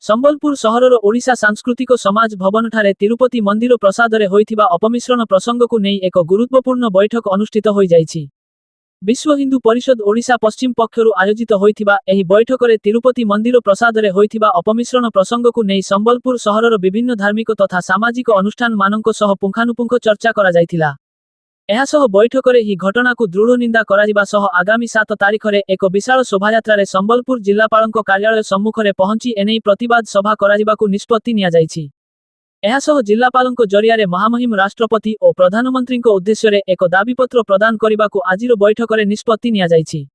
संबलपुर सहरर ओडिशा सांस्कृतिक समाज भवन ठारे तिरुपति मंदिर प्रसाद रे होइथिबा अपमिश्रण प्रसंग को नहीं एक गुरुत्वपूर्ण बैठक अनुष्ठित होई जाइछि। विश्व हिंदू परिषद ओडिशा पश्चिम पक्षरु आयोजित होइथिबा एही बैठक रे तिरुपति मंदिर प्रसाद रे होइथिबा अपमिश्रण प्रसंग को नहीं संबलपुर सहरर विभिन्न धार्मिक तथा सामाजिक अनुष्ठान मानक सह पुंखानुपुंख चर्चा करा जाइथिला। एहासह बैठक रे ही घटना को दृढ़ निंदा कराजिबा सह आगामी 7 तारिख रे एक विशाल शोभायात्रा रे संबलपुर जिल्लापालक कार्यालय सम्मुख रे पहुंची एनेई प्रतिवाद सभा कराजिबाकु निष्पत्ति निया जाइछि। एहासह जिल्लापालक जरिया रे महामहिम राष्ट्रपति और प्रधानमंत्री उद्देश्य रे एक दाबीपत्र प्रदान करिबाकु आजिर बैठक रे निष्पत्ति निया जाइछि।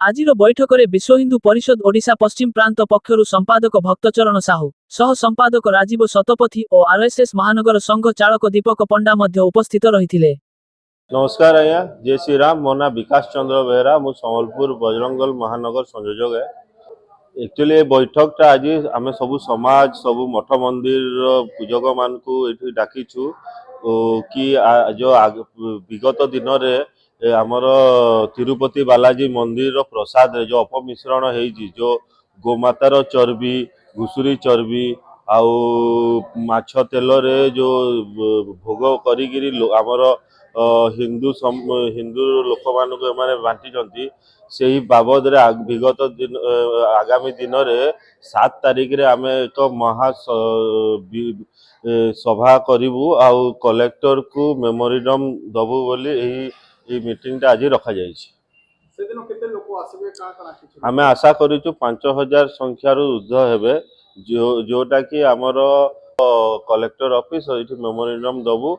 आजिर बैठक रे विश्व हिंदू परिषद ओडिशा पश्चिम प्रांत पक्षरु संपादक भक्तचरण साहू, सह संपादक राजीव शतपथी और आरएसएस महानगर संघ चालक दीपक पंडा मध्य उपस्थित रहिथिले। नमस्कार आज्ञा, जय श्री राम। मो ना विकास चंद्र बेहरा, मु संबलपुर बजरंगल महानगर संयोजक है। एक्चुअली बैठक टा आज आम सब समाज सब मठ मंदिर पूजक मान को डाकिछु कि जो विगत दिन रे आमर तिरुपति बालाजी मंदिर प्रसाद जो अपमिश्रण है, जो गोमातार चर्बी, घुसुरी चर्बी आउ माछ तेल रे जो भोग करी आमर हिंदू लोक मान बांटी से ही बाबद रे विगत दिन आगामी दिन रे 7 तारिख रे आम एक महा सभा करिवु आउ कलेक्टर को मेमोरिंडम दबु बोली एही मीटिंग टा आज रखा जाइछि। आम आशा करिछु 5000 संख्यार ऊर्ध्व हेबे, जोटा कि आमर कलेक्टर ऑफिस मेमोरिंडम दबु।